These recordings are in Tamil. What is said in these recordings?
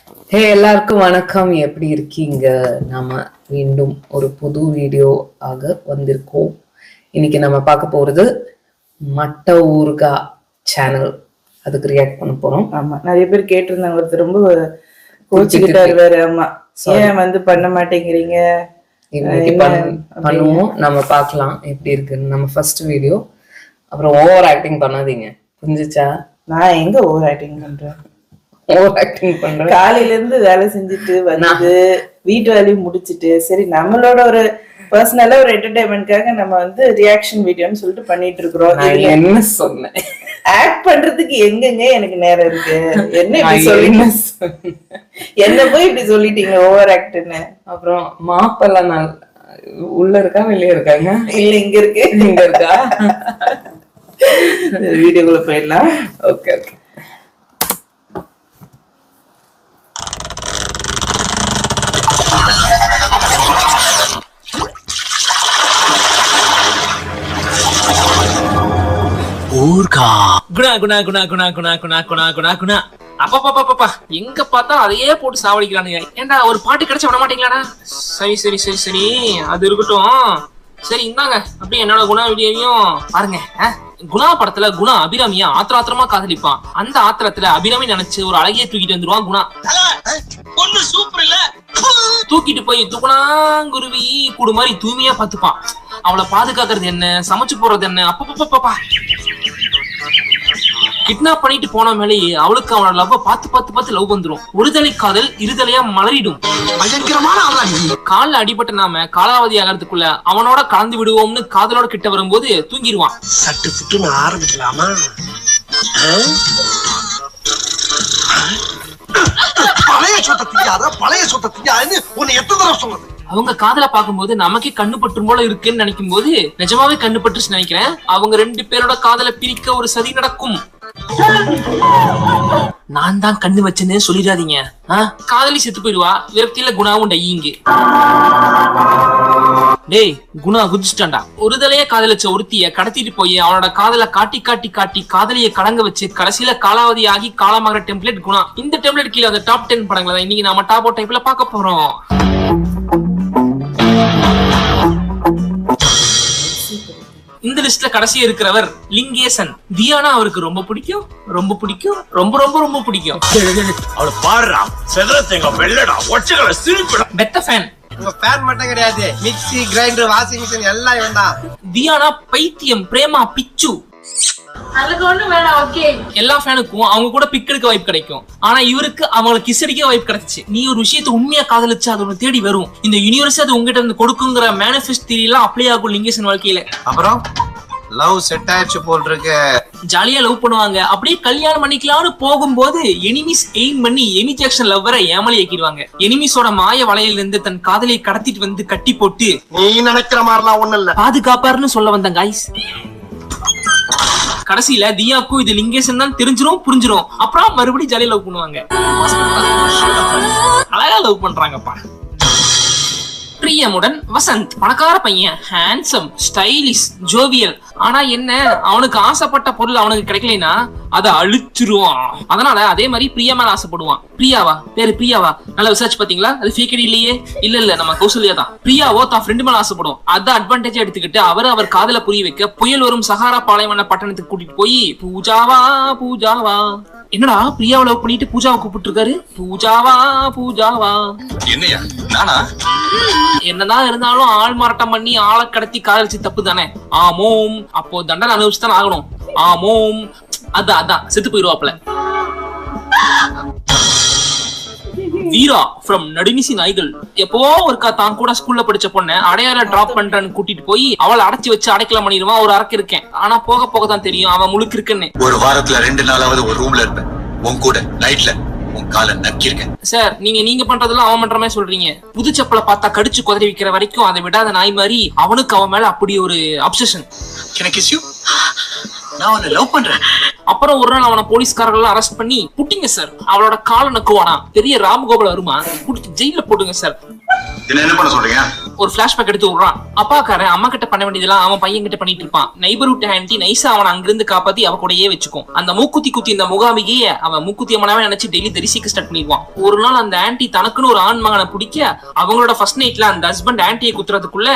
எல்லாருக்கும் வணக்கம். எப்படி இருக்கீங்க? நாம மீண்டும் ஒரு புது வீடியோ ஆக வந்திருக்கோம். இன்னைக்கு நம்ம பார்க்க போறது மட்ட ஊர்கா சேனல். அதுக்கு ரியாக்ட் பண்ண போறோம். ஆமா, நிறைய பேர் கேட்டிருந்தாங்க. ஒருத்தர் ரொம்ப கோச்சுக்கிட்டாரு வேற. ஆமா, ஏன் பண்ண மாட்டேங்கிறீங்க? இன்னைக்கு பண்ணுவோம், நம்ம பார்க்கலாம் எப்படி இருக்குன்னு. நம்ம ஃபர்ஸ்ட் வீடியோ. அப்புறம் ஓவர் ஆக்டிங் பண்ணாதீங்க, புரிஞ்சுச்சா? நான் எங்க ஓவர் ஆக்டிங் பண்றேன்? காலையில இருந்து வேலை செஞ்சுட்டு வந்து வீட்டு வேலையும் முடிச்சுட்டு, சரி நம்மளோட ஒரு பர்சனலா ஒரு என்டர்டைன்மெண்ட்காக நம்ம ரியாக்ஷன் வீடியோன்னு சொல்லிட்டு பண்ணிட்டு இருக்கிறோம். என்ன சொன்னேன்? ஆக்ட் பண்றதுக்கு எங்கெங்க எனக்கு நேரம் இருக்கு? என்ன போய் இப்படி சொல்லிட்டீங்க ஓவர் ஆக்ட்னு. அப்புறம் மாப்பெல்லாம் நான் உள்ள இருக்கா வெளியே இருக்காங்க? இல்ல, இங்க இருக்கு. இங்க இருக்கா? வீடியோக்குள்ள போயிடலாம். Okay okay. எங்க பார்த்தா அதையே போட்டு சாவடிக்கிறானுங்க. ஏன்டா ஒரு பாட்டு கிடைச்சா விட மாட்டீங்களாடா? சரி சரி சரி சரி, அது இருக்கட்டும். சரி இந்தாங்க, அப்படியே என்னோட குணா வீடியோவையும் பாருங்க. குணா படத்துல குணா அபிராமியா ஆத்திரமா காதலிப்பான். அந்த ஆத்திரத்துல அபிராமி நினைச்சு ஒரு அழகிய தூக்கிட்டு வந்துருவான் குணா. சூப்பர் இல்ல? தூக்கிட்டு போய் துகுணாங்குருவி கூடு மாதிரி தூய்மையா பாத்துப்பான். அவளை பாதுகாக்கிறது என்ன, சமைச்சு போறது என்ன, அப்பப்பா கிட்னாப் பண்ணிட்டு போன மேலேயே அவளுக்கு அவனோட லவ்வ பார்த்து லவ் வந்துரும். ஒருதலை காதல் இருதலையா மலரிடும். கால்ல அடிபட்ட நாம காலாவதி ஆகிறதுக்குள்ள அவனோட கலந்து விடுவோம்னு காதலோட கிட்ட வரும்போது தூங்கிடுவான். சட்டு புட்டுன்னு ஆரம்பிக்கலாமா? பழைய சொத்தை திங்காத, பழைய சொத்தை திங்காதுன்னு உன்னை எத்தனை தடவை சொல்றது? அவங்க காதல பாக்கும்போது நமக்கே கண்ணு பற்றும் போல இருக்குன்னு நினைக்கும் போது நிஜமாவே கண்ணு பற்றுச்சு நினைக்கிறேன். அவங்க ரெண்டு பேரோட காதல பிரிக்க ஒரு சதி நடக்கும். நான் தான் கண்ணு வச்சேன்னு சொல்லிடாதீங்க. காதலி செத்து போயிடுவா. விரக்தியில குணாவும் டையிங்கு. டேய், குணா குதிச்சுட்டான்டா. ஒரு தலைய காதலிச்ச ஒருத்திய கடத்திட்டு போய் அவனோட காதல காட்டி காட்டி காட்டி காதலிய கடங்க வச்சு கடைசியில காலாவதி ஆகி காலமாகிற டெம்ப்ளேட் குணா. இந்த டெம்ப்ளேட் கீழே அந்த டாப் 10 படங்களை தான் இன்னைக்கு நாம டாப் அவுட் டைப்ல பார்க்க போறோம். இந்த லிஸ்ட்ல கடைசியா இருக்கிறவர் லிங்கேசன். தியானா அவருக்கு ரொம்ப பிடிக்கும், ரொம்ப பிடிக்கும், ரொம்ப ரொம்ப ரொம்ப பிடிக்கும். அவள பாருடா, செதறத்தேங்க வெள்ளடா, ஒச்சகள சிரிப்புடா. பெத்த ஃபேன். உங்க ஃபேன் மட்டும் கிடையாது, மிக்ஸி, கிரைண்டர், வாஷிங் மிஷின் எல்லாம் இவன் தான். தியானா பைத்தியம், பிரேமா பிச்சு. எல்லா ஃபேனுக்கும் அவங்க கூட பிக் எடுக்க வாய்ப்பு கிடைக்கும். ஆனா இவருக்கு அவங்களுக்கு கிஸ் அடிக்க வாய்ப்பு கிடைச்சு. நீ ஒரு விஷயத்தை உண்மையா காதலிச்சு அது ஒண்ணு தேடி வரும். இந்த யூனிவர்ஸ் அது உங்ககிட்ட இருந்து கொடுக்குங்கிற மேனிஃபெஸ்ட் தியரி எல்லாம் அப்ளை ஆகும் லிங்கேசன் வாழ்க்கையில. அப்புறம் லவ் செட் ஆயிடுச்சு போல் இருக்கு. ஜாலியா லவ் பண்ணுவாங்க. அப்படியே கல்யாணம் பண்ணிக்கலாம்னு போகும்போது எனிமிஸ் எய்ம் பண்ணி எமி ஜாக்சன் லவ்வரை ஏமாளி ஆக்கிடுவாங்க. எனிமிஸோட மாய வலையில இருந்து தன் காதலியை கடத்திட்டு வந்து கட்டி போட்டு நீ நினைக்கிற மாதிரிலாம் ஒண்ணு இல்ல பாதுகாப்பாருன்னு சொல்ல வந்தேன் காய்ஸ். கடைசியில தியாக்கும் இது லிங்கேசன் தான் தெரிஞ்சிரும், புரிஞ்சிரும். அப்புறம் மறுபடியும் ஜாலியா லவ் பண்ணுவாங்க. அழகா லவ் பண்றாங்கப்பா. பிரியமுடன் வசந்த். பணக்கார பையன், ஹேண்ட்சம், ஸ்டைலிஷ், ஜோவியல். ஆனா என்ன, அவனுக்கு ஆசைப்பட்ட பொருள் அவனுக்கு கிடைக்கலைன்னா அதை அழிச்சிருவான். அதனால அதே மாதிரி பிரியா மேல ஆசைப்படுவான். பிரியாவா? பேரு பிரியாவா? நல்லா விசாரிச்சு பாத்தீங்களா? அது ஃபேக் ஐடி இல்லையே. இல்ல நம்ம கௌசல்யா தான். பிரியாவோ தான் ஃப்ரெண்டு மேல ஆசைப்படும். அதை அட்வான்டேஜா எடுத்துக்கிட்டு அவர் காதல புரிய வைக்க புயல் வரும் சஹாரா பாலைவன பட்டணத்துக்கு கூட்டிட்டு போய் பூஜாவா பூஜாவா. என்னடா பிரியாவை லவ் பண்ணிட்டு பூஜாவை கூப்பிட்டு இருக்காரு? பூஜாவா பூஜாவா. என்னையா நானா? என்னதான் இருந்தாலும் ஆள் மாறாட்டம் பண்ணி ஆளை கடத்தி காதலிச்சு தப்பு தானே? ஆமோம். அப்போ தண்டனை அனுபவிச்சுதான் ஆகணும். ஆமோம். அதான் செத்து போயிருவாப்ல. வீரா ஃப்ரம் நடுநிசி நாய்கள். எப்போ ஒருக்கா தான் கூட ஸ்கூல்ல படிச்ச பொண்ண அடையாள டிராப் பண்றேன்னு கூட்டிட்டு போய் அவளை அடைச்சி வச்சு அடைக்கலாம் பண்ணிடுவான். ஒரு அரக்கு இருக்கேன். ஆனா போக போக தான் தெரியும் அவன் முழுக்க இருக்குன்னு. ஒரு வாரத்துல 2 நாளாவது ஒரு ரூம்ல இருப்பேன். உன் கூட நைட்ல உன் காலை நக்கிருக்கேன். சார், நீங்க பண்றதெல்லாம் அவன் பண்ற மாதிரி சொல்றீங்க. புது செப்பலை பார்த்தா கடிச்சு குதறி வைக்கிற வரைக்கும் அதை விடாத நாய் மாதிரி அவனுக்கு அவன் மேல அப்படி ஒரு அப்சஷன். நான் அவனை லவ் பண்றேன். அப்புறம் ஒரு நாள் அவனை போலீஸ்காரர்கள் அரெஸ்ட் பண்ணி புட்டிங்க சார். அவளோட காலை நக்குவானா. பெரிய ராமகோபால் வருமா, புடிச்சு ஜெயில போட்டுங்க சார். என்ன பண்ண சொல்றீங்க? ஒரு பிளாஷ்பேக் எடுத்து விடுறான். அப்பாக்காரன் அம்மா கிட்ட பண்ண வேண்டியதெல்லாம் அவன் பையன் கிட்ட பண்ணிட்டு இருப்பான். நைபர்ஹுட் ஆன்ட்டி நைஸா அவனை அங்கிருந்து காப்பாத்தி அவ கூடயே வச்சுக்கும். அந்த மூக்குத்தி குத்தி இந்த முகாமிகைய அவன் மூக்குத்தி அம்மனாவே நினைச்சு டெய்லி தரிசிக்க ஸ்டார்ட் பண்ணிடுவான். ஒரு நாள் அந்த ஆன்ட்டி தனக்குன்னு ஒரு ஆண் மகனை பிடிக்க அவங்களோட ஃபர்ஸ்ட் நைட்ல அந்த ஹஸ்பண்ட் ஆன்ட்டியை குத்துறதுக்குள்ள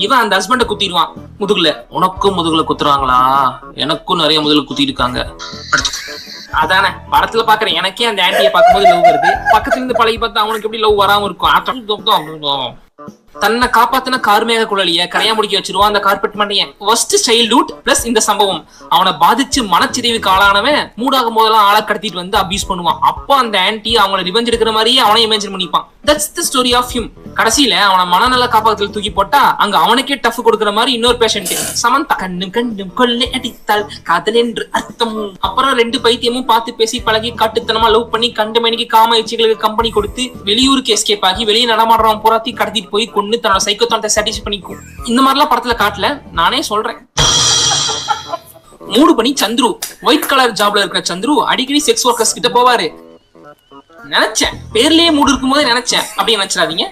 இவன் அந்த ஹஸ்பண்ட குத்திடுவான் முதுகுல. உனக்கும் முதுகுல குத்துறாங்களா? எனக்கும் நிறைய முதுகுல குத்தி இருக்காங்க. அதானே படத்துல பாக்குறேன். எனக்கே அந்த ஆன்ட்டியை பார்க்கும்போது லவ் வருது. பக்கத்துல இருந்து பழகி பார்த்தா அவனுக்கு எப்படி லவ் வராம இருக்கும்? தன்னை காப்பாத்தின கார்மேக குழலிய கரையா முடிக்க வச்சிருவான் அந்த கார்பெட் மண்டையன். ஃபர்ஸ்ட் சைல்ட்ஹுட் பிளஸ் இந்த சம்பவம் அவனை பாதிச்சு மனச்சிதைவுக்கு ஆளானவன் மூடாகும் போதெல்லாம் ஆளை கடத்திட்டு வந்து அபியூஸ் பண்ணுவான். அப்போ அந்த ஆன்ட்டி அவங்களை ரிவெஞ்ச் எடுக்கிற மாதிரியே அவனை இமேஜின் பண்ணிப்பான். That's the story of him. கடைசியில அவனை மனநல காப்பகத்துல தூக்கி போட்டா அங்க அவனுக்கே டஃப் கொடுக்குற மாதிரி இன்னொரு பேஷண்ட் சமந்தா. கண்ணும் கண்ணும் கொள்ளை அடித்தாள் காதல் என்று அர்த்தம். அப்புறம் 2 பைத்தியமும் பார்த்து பேசி பழகி காட்டுத்தனமா லவ் பண்ணி கண்டு மணிக்கு காம இச்சைகளுக்கு கம்பெனி கொடுத்து வெளியூருக்கு எஸ்கேப் ஆகி வெளியே நடமாடுறவன் பூராத்தி கடத்திட்டு போய் கொண்டு தன்னோட சைக்கோத்தனத்தை சாட்டிஸ்ஃபை பண்ணிக்கும். இந்த மாதிரிலாம் படத்துல காட்டல, நானே சொல்றேன். மூடு பண்ணி சந்துரு ஒயிட் கலர் ஜாப்ல இருக்கிற சந்துரு அடிக்கடி செக்ஸ் ஒர்க்கர்ஸ் கிட்ட போவாரு. நினைச்சேன் பேர்லயே மூடு இருக்கும் போதே நினைச்சேன் அப்படி நினைச்சிடாதீங்க.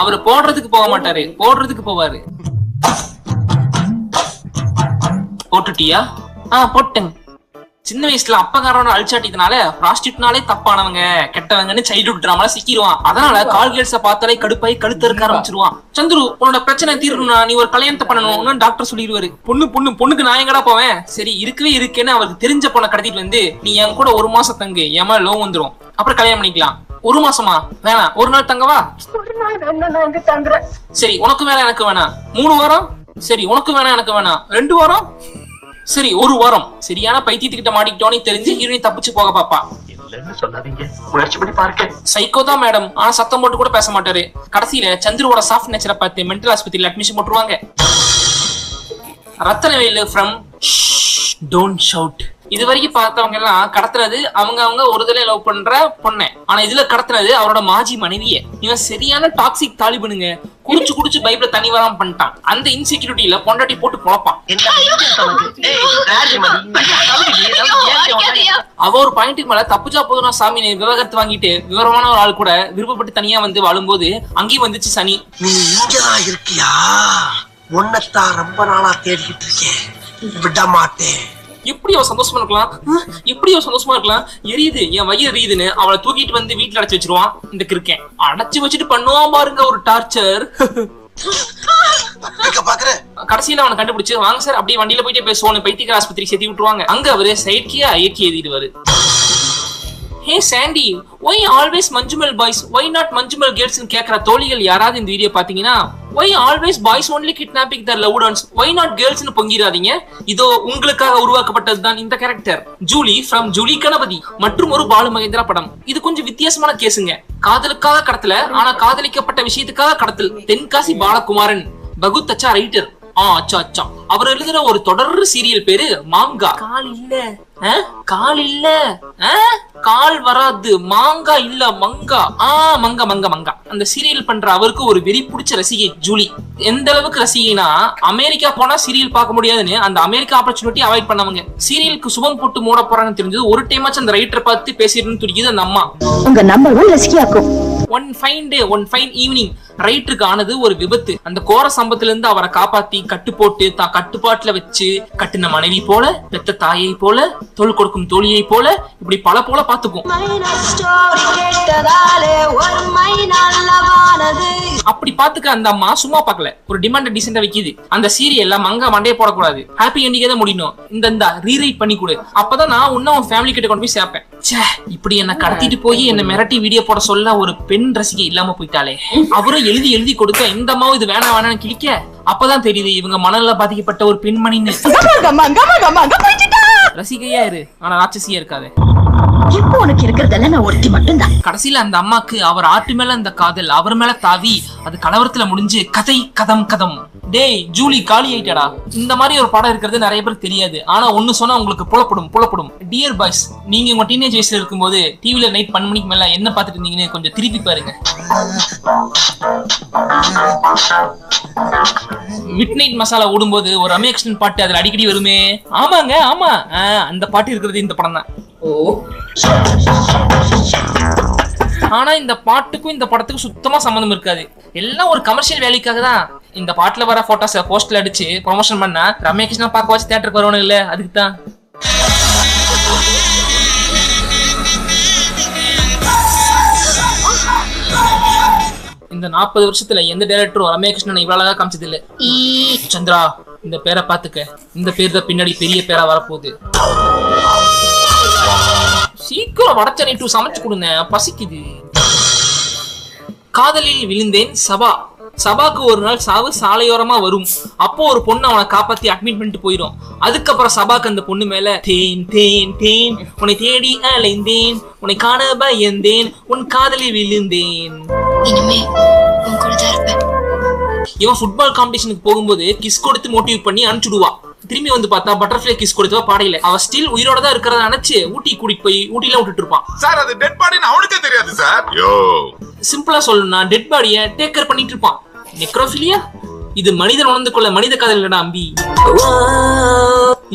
அவரு போடுறதுக்கு போக மாட்டாரு, போடுறதுக்கு போவாரு. போட்டுட்டியா? போட்டேன். சின்ன வயசுல அப்பகாரோட அழிச்சாட்டினால ப்ராஸ்டியூட்னாலே தப்பானவங்க கெட்டவங்கன்னு சைல்ட்ஹுட் டிராமால சிக்கிடுவான். அதனால கால்கேட்ஸ பார்த்தாலே கடுப்பாய் கழுத்து இருக்க ஆரம்பிச்சிருவான். சந்துரு உன்னோட பிரச்சனை தீரணும்னா நீ ஒரு கல்யாணத்தை பண்ணணும் டாக்டர் சொல்லிடுவாரு. பொண்ணுக்கு நான் எங்கடா போவேன்? சரி இருக்கவே இருக்கேன்னு அவருக்கு தெரிஞ்ச பொண்ணை கடத்திட்டு வந்து நீ என் கூட 1 மாசம் தங்கு, என் மேல லோ வந்துரும், அப்புறம் கல்யாணம் பண்ணிக்கலாம். 1 மாசமா? வேணாம், 1 நாள் தங்கவா? சரி உனக்கு வேணாம் எனக்கு வேணாம். 3 வாரம்? சரி உனக்கு வேணாம் எனக்கு வேணாம். 2 வாரம்? சரி 1 வாரம். சரியான பைத்தியத்துக்கிட்ட மாட்டிக்கிட்டோன்னு தெரிஞ்சு ஹீரோயின் தப்பிச்சு போக பாப்பா. சைக்கோ தான் மேடம், ஆனா சத்தம் போட்டு கூட பேச மாட்டாரு. கடைசியில சந்திரோட சாஃப்ட் நேச்சரை பார்த்து மென்டல் ஆஸ்பத்திரியில அட்மிஷன் போட்டுருவாங்க. Rathnavelu from don't shout. இது வரைக்கும் பார்த்தவங்க எல்லாம் கடத்துறது அவங்க ஒரு தடவை லவ் பண்ற பொண்ணை. ஆனா இதுல கடத்துறது அவரோட மாஜி மனைவிய. இவன் சரியான டாக்ஸிக் தாலிபனுங்க. குடிச்சு பைப்ல தண்ணி வராம பண்ணிட்டான். அந்த இன்செக்யூரிட்டியில பொண்டாட்டி போட்டு குழப்பான். அவ ஒரு பாயிண்ட்டுக்கு மேல தப்புச்சா போதும் சாமி விவகாரத்து வாங்கிட்டு விவரமான ஒரு ஆள் கூட விருப்பப்பட்டு தனியா வந்து வாழும்போது அங்கேயும் வந்துச்சு சனி. நீ இங்கதான் இருக்கியா? உன்னைத்தான் ரொம்ப நாளா தேடிக்கிட்டு இருக்கேன், விட மாட்டேன். எப்படி அவ சந்தோஷமா இருக்கலாம்? எரியுது என் வயிறு எரியுதுன்னு அவளை தூக்கிட்டு வந்து வீட்டுல அடைச்சு வச்சிருவான். இந்த கிருக்கேன் அடைச்சு வச்சுட்டு பண்ணுவான் பாருங்க ஒரு டார்ச்சர். கடைசியில அவனை கண்டுபிடிச்சு வாங்க சார் அப்படியே வண்டியில போயிட்டே பேசுவோம் பைத்தியக்கார ஆஸ்பத்திரி சேர்த்து விட்டுருவாங்க. அங்க அவரு சைட்கியா இயக்கி எழுதிடுவாரு. Hey Sandy, why always Manjumal boys? Why not Manjumal girls ன்னு கேக்குற தோழிகள் யாராவது இந்த வீடியோ பாத்தீங்கன்னா why always boys only kidnapping their loved ones? Why not girls ன்னு பொங்கிராதீங்க. இதோ உங்களுக்காக உருவாக்கப்பட்டதுதான் இந்த character Julie from Julie Ganapathi மற்றும் ஒரு பாலு மகேந்திரா படம். இது கொஞ்சம் வித்தியாசமான கேஸுங்க. காதலுக்காக கடத்தல, ஆனா காதலிக்கப்பட்ட விஷயத்துக்காக கடத்தல். தென்காசி பாலகுமாரன் பகுத்தச்சா ரைட்டர். அச்சா அவர் எழுதுற ஒரு தொடர் சீரியல் பேரு மாங்கா. கால் இல்ல கால் வராது, மாங்கா இல்ல மங்கா. மங்கா. அந்த சீரியல் பண்ற அவருக்கு ஒரு வெறி பிடிச்ச ரசிகை ஜூலி. எந்த அளவுக்கு ரசிகைனா அமெரிக்கா போனா சீரியல் பார்க்க முடியாதுன்னு அந்த அமெரிக்கா ஆப்பர்ச்சுனிட்டி அவாய்ட் பண்ணவங்க. சீரியலுக்கு சுபம் போட்டு மூட போறாங்கன்னு தெரிஞ்சது ஒரு டைமாச்சும் அந்த ரைட்டர் பார்த்து பேசிடணும்னு துடிக்குது அந்த அம்மா. உங்க நம்பர் 1 ரசிகையாக்கும். ஒன் ஃபைன் ஈவினிங் ரைட்டருக்கு ஆனது ஒரு விபத்து. அந்த கோர சம்பத்துல இருந்து அவரை காப்பாத்தி கட்டு போட்டு தான் கட்டுப்பாட்டுல வச்சு கட்டின மனைவி போல, பெத்த தாயை போல, தோள் கொடுக்கும் தோழியை போல, இப்படி பல போல பாத்துக்கும். அப்படி பாத்துக்க அந்த அம்மா சும்மா பாக்கல, ஒரு டிமாண்ட் டீசெண்டா வைக்குது. அந்த சீரியல்ல மங்கா மண்டையை போடக்கூடாது, ஹாப்பி எண்டிங்கே தான் முடியணும், இந்த ரீரைட் பண்ணி கொடு, அப்பதான் நான் உன்ன உன் ஃபேமிலி கிட்ட கொண்டு போய் சேர்ப்பேன். இப்படி என்ன கடத்திட்டு போய் என்ன மிரட்டி வீடியோ போட சொல்ல ஒரு பெண் ரசிகை இல்லாம போயிட்டாலே. அவரும் எழுதி கொடுக்க இந்த அம்மாவும் இது வேணாம் கிளிக்க. அப்பதான் தெரியுது இவங்க மனநல பாதிக்கப்பட்ட ஒரு பெண்மணின்னு. ரசிகையா இரு, ஆனா ராட்சசியா இருக்காது. இப்போ உனக்கு இருக்கிறதெல்லாம் நான் ஒருத்தி மட்டும்தான். கடைசியில அந்த அம்மாக்கு அவர் ஆட்டு மேல அந்த காதல் அவர் மேல தாவி அது கலவரத்துல முடிஞ்சு கதை கதம். டேய் ஜூலி காலி ஆயிட்டடா. இந்த மாதிரி ஒரு படம் இருக்கிறது நிறைய பேருக்கு தெரியாது. ஆனா ஒண்ணு சொன்னா உங்களுக்கு புலப்படும். டியர் பாய்ஸ், நீங்க உங்க டீனேஜ் வயசுல இருக்கும்போது டிவில நைட் 12 மணிக்கு மேல என்ன பாத்துட்டு இருந்தீங்கன்னு கொஞ்சம் திருப்பி பாருங்க. மிட் நைட் மசாலா ஓடும்போது ஒரு ரமே கிருஷ்ணன் பாட்டு அதுல அடிக்கடி வருமே. ஆமா அந்த பாட்டு இருக்கிறது இந்த படம் தான். ஆனா இந்த பாட்டுக்கும் இந்த படத்துக்கும் சுத்தமா சம்மந்தம் இருக்காது. எல்லாம் ஒரு கமர்ஷியல் வேலைக்காக தான். இந்த பாட்டுல வர போட்டோஸ போஸ்ட்ல அடிச்சு ப்ரொமோஷன் பண்ணா ரம்யா கிருஷ்ணா பார்க்க வச்சு தியேட்டருக்கு வரணும் இல்ல, அதுக்கு தான். இந்த 40 வருஷத்துல எந்த டைரக்டரும் ரம்யா கிருஷ்ணன் இவ்வளவு அழகா காமிச்சது இல்ல. சந்திரா, இந்த பேரை பாத்துக்க. இந்த பேர் தான் பின்னாடி பெரிய பேரா வரப்போகுது. சீக்கிரம் வடச்சனை 2 சமைச்சு கொடுங்க, பசிக்குது. காதலில் விழுந்தேன் சபா. சபாக்கு ஒரு நாள் சாவு சாலையோரமா வரும். அப்போ ஒரு பொண்ணு அவனை காப்பாத்தி அட்மிட் பண்ணிட்டு போயிடும். அதுக்கப்புறம் சபாக்கு அந்த பொண்ணு மேல தேன் தேன் தேன் உன்னை தேடி அலைந்தேன், உன்னை காண பயந்தேன், உன் காதலில் விழுந்தேன். இனிமே உன் கூட தான் இருப்பேன். இவன் ஃபுட்பால் காம்படிஷனுக்கு போகும்போது கிஸ் கொடுத்து மோட்டிவேட் பண்ணி அனுப்பிச்சுடுவா. திரும்பி வந்து பார்த்தா பட்டர்ஃப்ளை கிஸ் கொடுத்தவா பாடையில. அவ ஸ்டில் உயிரோட தான் இருக்கிறத நினைச்சு ஊட்டி கூட்டிட்டு போய் ஊட்டில விட்டுட்டு இருப்பான். சார் அது டெட் பாடின்னு அவனுக்கே தெரியாது சார். சிம்பிளா சொல்லணும்னா டெட் பாடியை டேக் கேர் பண்ணிட்டு இருப்பான். நெக்ரோஃபிலியா இது மனிதன் உணர்ந்து கொள்ள மனித காதல் இல்லடா அம்பி.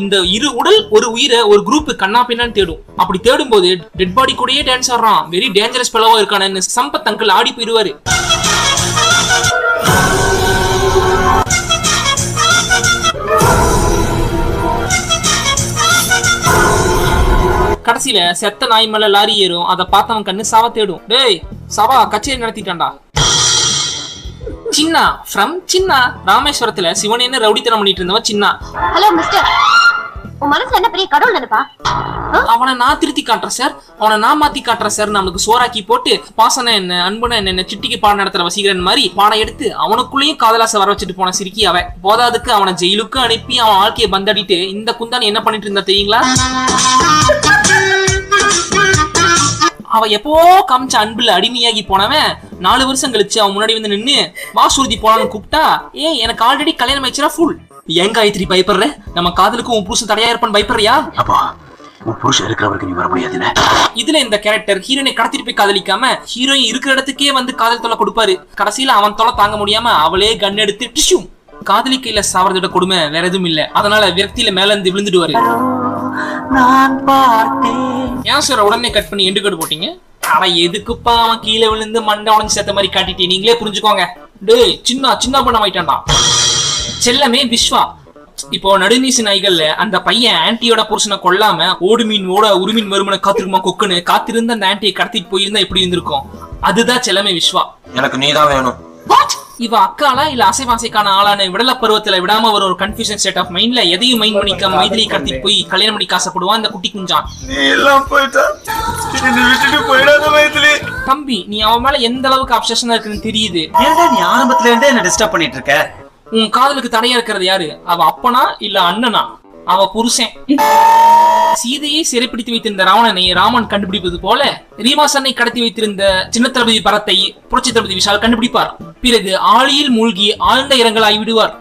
இந்த இரு உடல் ஒரு உயிரை ஒரு குரூப் கண்ணா பின்னான்னு தேடும். அப்படி தேடும் போது டெட் பாடி கூடயே டான்ஸ் ஆடுறான். வெரி டேஞ்சரஸ் பெலவா இருக்கானு சம்பத் அங்கிள் ஆடி போயிடுவாரு. கடைசியில செத்த நாய் மேல லாரி ஏறும். அதை பார்த்தவன் கண்ணு சாவ தேடும். டேய் சபா கச்சேரி நடத்திட்டான்டா. சின்னா ஃப்ரம் சின்னா. ராமேஸ்வரத்துல சிவனேன்னு ரவுடித்தனம் பண்ணிட்டு இருந்தவன் சின்னா. ஹலோ மிஸ்டர், உன் மனசுல என்ன பெரிய கடவுள் நினைப்பா? அவனை நான் திருத்தி காட்டுறேன் சார், அவனை நான் மாத்தி காட்டுறேன் சார். நம்மளுக்கு சோறாக்கி போட்டு பாசன என்ன அன்புன என்ன சிட்டிக்கு பாடம் நடத்துற வசீகரன் மாதிரி பாடம் எடுத்து அவனுக்குள்ளேயும் காதலாசை வர வச்சுட்டு போன சிரிக்கி அவன். போதாதுக்கு அவனை ஜெயிலுக்கு அனுப்பி அவன் வாழ்க்கையை பந்தடிட்டு இந்த குந்தான் என்ன பண்ணிட்டு இருந்தா தெரியுங்களா? அவ எப்போ காமிச்ச அன்புல அடிமையாகி போனவன் 4 வருஷம் கழிச்சு அவன் முன்னாடி வந்து நின்னு வாசூர்தி போனான்னு கூப்பிட்டா, ஏன் எனக்கு ஆல்ரெடி கல்யாணம் ஆயிடுச்சுனா ஃபுல். ஏன் காயத்ரி பயப்படுற? நம்ம காதலுக்கும் உன் புருஷன் தடையா இருப்பான்னு பயப்படுறியா? அப்பா உன் புருஷன் இருக்கிறவருக்கு நீ வர முடியாதுன்னு. இதுல இந்த கேரக்டர் ஹீரோனை கடத்திட்டு போய் காதலிக்காம ஹீரோயின் இருக்கிற இடத்துக்கே வந்து காதல் தொலை கொடுப்பாரு. கடைசியில அவன் தொலை தாங்க முடியாம அவளே கன் எடுத்து டிஷ்யூ. காதலிக்கையில சாவறதோட கொடுமை வேற எதுவும் இல்ல. அதனால விரக்தியில மேல இருந்து விழுந்துடுவாரு. ஏன் சார் உடனே கட் பண்ணி எண்டு கட்டு போட்டீங்க? ஆனா எதுக்குப்பா அவன் கீழே விழுந்து மண்டை உடஞ்சு செத்த மாதிரி காட்டிட்டே, நீங்களே புரிஞ்சுக்கோங்க. டேய் சின்ன பண்ண மாயிட்டான்டா. செல்லமே விஸ்வா. இப்போ நடுநீசி நாய்கள்ல அந்த பையன் ஆன்டியோட புருஷனை கொல்லாம ஓடு மீனோட உருமீன் மருமனை காத்திருக்குமா கொக்குன்னு காத்திருந்த அந்த ஆன்டியை கடத்திட்டு போயிருந்தா எப்படி இருந்திருக்கும்? அதுதான் செல்லமே விஸ்வா. எனக்கு நீதான் வேணும். இவ அக்காலா இல்ல அசைவாசைக்கான ஆளான விடல பருவத்துல விடாம ஒரு கன்ஃபியூஷன் ஸ்டேட் ஆஃப் மைண்ட்ல எதையும் மைண்ட் பண்ணிக்காம மைதிலி கடத்திட்டு போய் கல்யாணம் பண்ணி காசப்படுவான் இந்த குட்டி குஞ்சான். நீ எல்லாம் போயிட்டா விட்டுட்டு போயிடாத மைதிலி. தம்பி நீ அவன் மேல எந்த அளவுக்கு அப்சஷனா இருக்குன்னு தெரியுது. ஏன்டா நீ ஆரம்பத்துல இருந்தே என்ன டிஸ்டர்ப் பண்ணிட்டு இருக்க? உன் காதலுக்கு தடையா இருக்கிறது யாரு? அவ அப்பனா இல்ல அண்ணனா? அவ புருஷன். சீதையை சிறைப்பிடித்து வைத்திருந்த ராவணனை ராமன் கண்டுபிடிப்பது போல ரீமாசனை கடத்தி வைத்திருந்த சின்ன தளபதி பரத்தை புரட்சி தளபதி விஷால் கண்டுபிடிப்பார். பிறகு ஆழியில் மூழ்கி ஆழ்ந்த இரங்கலாய் விடுவார்.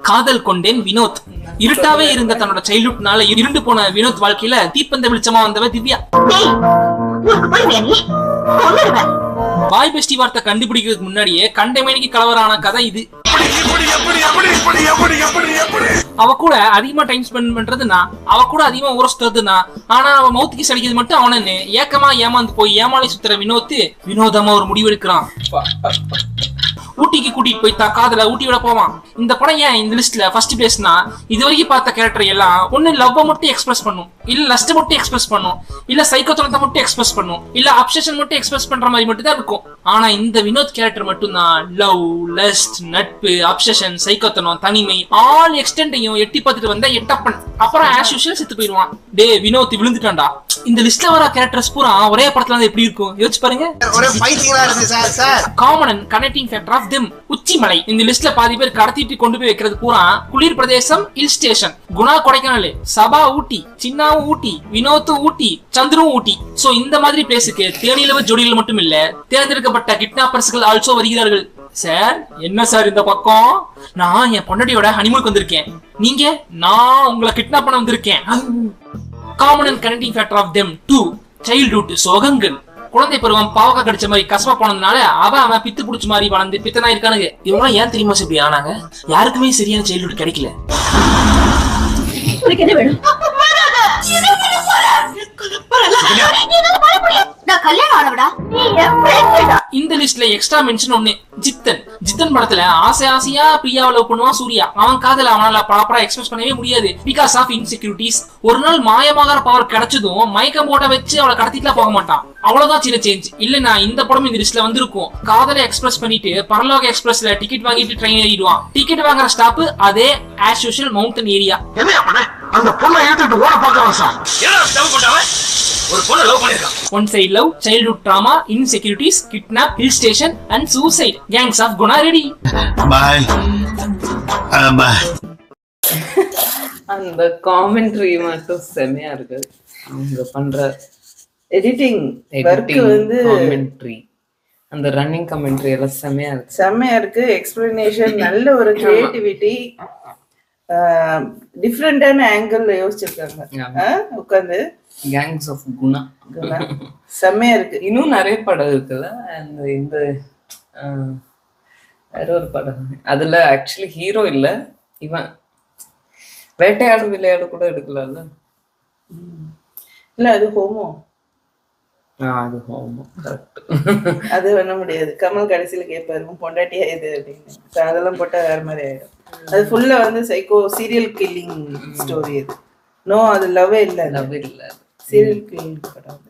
காதல் கொண்டேன் வினோத். இருட்டாவே இருந்த தன்னோட சைல்ட்ஹுட்னால இருண்டு போன வினோத் வாழ்க்கையில தீப்பந்த வெளிச்சமா வந்தவ திவ்யா. பாய் பெஸ்டி வார்த்தை கண்டுபிடிக்கிறதுக்கு முன்னாடியே கண்டமேனிக்கு கலவரான கதை இது. அவ கூட அதிகமா டைம் ஸ்பெண்ட் பண்றதுனா, அவ கூட அதிகமா உரசுறதுனா, ஆனா அவ மவுத்துக்கு சடிக்கிறது மட்டும் அவனன்னு ஏக்கமா ஏமாந்து போய் ஏமாளி சுத்துற வினோதமா ஒரு முடிவு எடுக்கிறான். ஊட்டிக்கு கூட்டிட்டு போய் காதல ஊட்டி விட போவான். இந்த படம் ஏன் இந்த லிஸ்ட்ல ஃபர்ஸ்ட் பிளேஸ்னா, இது வரைக்கும் பார்த்த கேரக்டர் எல்லாம் ஒண்ணு லவ் மட்டும் எக்ஸ்பிரஸ் பண்ணும், இல்ல லஸ்ட் மட்டும் எக்ஸ்பிரஸ் பண்ணும், இல்ல சைக்கோத்தனத்தை மட்டும் எக்ஸ்பிரஸ் பண்ணும், இல்ல அப்சஷன் மட்டும் எக்ஸ்பிரஸ் பண்ற மாதிரி மட்டும் தான் இருக்கும். ஆனா இந்த வினோத் கேரக்டர் மட்டும் தான் லவ், லஸ்ட், நட்பு, அப்சஷன், சைக்கோத்தனம், தனிமை ஆல் எக்ஸ்டெண்டையும் எட்டி பார்த்துட்டு வந்தா எட்டப்பன். அப்புறம் ஆஸ் யூஷுவல் செத்து போயிடுவான். டே வினோத் விழுந்துட்டான்டா. இந்த லிஸ்ட்ல வர கேரக்டர்ஸ் பூரா ஒரே படத்துல இருந்து எப்படி இருக்கும் யோசிச்சு பாருங்க. ஒரே ஃபைட்டிங்கா இருக்கு sir. Sir common connecting factor of them Uchimalai. இந்த லிஸ்ட்ல பாதி பேர் கடத்திட்டு கொண்டு போய் வைக்கிறது பூரா குளிர் பிரதேசம், ஹில் ஸ்டேஷன். குணா கொடைக்கானல், சபா ஊட்டி, சின்னாவும் ஊட்டி, வினோத்தும் ஊட்டி, சந்திரும் ஊட்டி. சோ இந்த மாதிரி பிளேஸுக்கு தேனிலவ ஜோடிகள் மட்டும் இல்ல, தேர்ந்தெடுக்கப்பட்ட கிட்னாப்பர்ஸ்கள் ஆல்சோ வருகிறார்கள். சார் என்ன சார் இந்த பக்கம்? நான் என் பொண்டாட்டியோட ஹனிமூனுக்கு வந்திருக்கேன். நீங்க? நான் உங்களை கிட்னாப் பண்ண வந்திருக்கேன். Common and connecting factor of them 2 childhood சோகங்கள். குழந்தை பருவம் பாவக்கா கடிச்ச மாதிரி கசப்பா போனதுனால அவன் பித்து புடிச்ச மாதிரி வளர்ந்து பித்தனா இருக்கானுங்க. இவங்க ஏன் தெரியுமா இப்படி ஆனாங்க? யாருக்குமே சரியான சைல்ட்ஹுட் கிடைக்கல. நான் கல்யாணம் ஆனவடா நீ என் friend-டா. இந்த லிஸ்ட்ல எக்ஸ்ட்ரா மென்ஷன் ஒண்ணு, ஜித்தன் படத்துல ஆசையா பிரியாவை லவ் பண்ணுவான் சூர்யா. அவன் காதல அவனால ப்ராப்பரா எக்ஸ்பிரஸ் பண்ணவே முடியாது பிகாஸ் ஆஃப் இன்செக்யூரிட்டிஸ். ஒரு நாள் மாயமாகற பவர் கிடைச்சதும் மயக்கம் போட்ட வச்சு அவளை கடத்திட்டுலாம் போக மாட்டான். அவ்வளவுதான் சின்ன சேஞ்ச். இல்லனா இந்த படம் இந்த லிஸ்ட்ல வந்திருக்கும். காதலை எக்ஸ்பிரஸ் பண்ணிட்டு பரலோக எக்ஸ்பிரஸ்ல டிக்கெட் வாங்கிட்டு ட்ரெயின் ஏறிடுவான். டிக்கெட் வாங்குற ஸ்டாப் அதே ஆஸ் யூஷுவல் மவுண்டன் ஏரியா. அந்த பொண்ணை ஏத்துட்டு ஓட பாக்குறான் சார். ஒரு பொண்ணு லவ் பண்ணிருக்கான். One side love, childhood trauma, insecurities, kidnap, hill station and suicide. Gangs of Guna ready. Bye bye. அந்த காமெண்ட்ரி மட்டும் செமையா இருக்கு. அவங்க பண்ற எடிட்டிங் ஒர்க் வந்து காமெண்ட்ரி, அந்த ரன்னிங் கமெண்ட்ரி எல்லாம் செமையா இருக்கு. செம்மையா இருக்கு. எக்ஸ்பிளனேஷன், நல்ல ஒரு கிரியேட்டிவிட்டி, டிஃப்ரெண்டான ஆங்கிள் யோசிச்சிருக்காங்க உட்காந்து. கேங்ஸ் ஆஃப் குணா செம்மையா இருக்கு. இன்னும் நிறைய படம் இருக்குல்ல. அந்த இந்த வேற ஒரு படம், அதுல ஆக்சுவலி ஹீரோ இல்ல, இவன் வேட்டையாடு விளையாடு கூட எடுக்கலாம்ல. இல்ல அது ஹோமோ. அது ஹோமோ, கரெக்ட். அது பண்ண முடியாது. கமல் கடைசியில கேட்பாரு பொண்டாட்டியா இது அப்படின்னு. அதெல்லாம் போட்டா வேற மாதிரி ஆயிடும். அது ஃபுல்லா வந்து சைக்கோ சீரியல் கில்லிங் ஸ்டோரி. அது நோ, அது லவ்வே இல்ல. லவ் இல்ல, சீரியல் கில்லிங் படம்.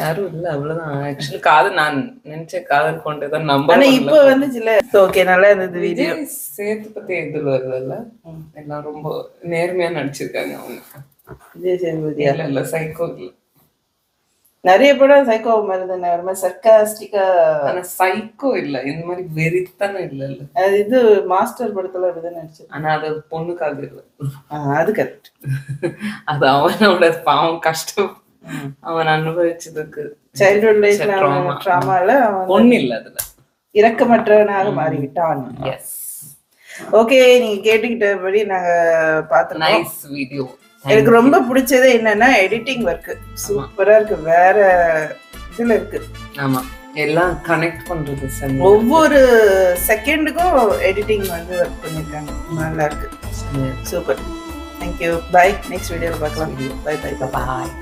யாரும் இல்ல, அவ்வளவுதான். ஆக்சுவலி காதல், நான் நினைச்ச காதல் கொண்டுதான் நம்ப. ஆனா இப்ப வந்துச்சுல. ஓகே, நல்லா இருந்தது வீடியோ. சேத்து பத்தி எதில் வருதுல்ல, எல்லாம் ரொம்ப நேர்மையா நடிச்சிருக்காங்க அவங்க. விஜய் சேதுபதியா? இல்ல சைக்கோ இல்ல, நிறைய படம் சைக்கோ மாதிரி தானே, ஒரு மாதிரி சர்க்காஸ்டிக்கா. ஆனா சைக்கோ இல்ல, இந்த மாதிரி வெறித்தனம் இல்ல. அது இது மாஸ்டர் படத்துல அப்படிதான் நடிச்சு. ஆனா அது பொண்ணுக்காக இல்ல. அது கரெக்ட். அது அவனோட பாவம், கஷ்டம் அவன் அனுபவிச்சதுக்கு. சைல்ட்ஹுட் லைஃப்ல ட்ராமால பொண்ணு இல்ல, அதுல இரக்கமற்றவனாக மாறிவிட்டான். எஸ். ஓகே, நீங்க கேட்டுக்கிட்டபடி நாங்க பார்த்தோம். Nice video. எனக்கு ரொம்ப பிடிச்சது என்னன்னா எடிட்டிங் ஒர்க் சூப்பரா இருக்கு. வேற இதுல இருக்கு. ஆமா, எல்லாம் கனெக்ட் பண்றது செம்ம. ஒவ்வொரு செகண்டுக்கும் எடிட்டிங் வந்து ஒர்க் பண்ணிருக்காங்க. நல்லா இருக்கு. சூப்பர். தேங்க்யூ. பை. நெக்ஸ்ட் வீடியோல பார்க்கலாம். Bye bye. பாய்.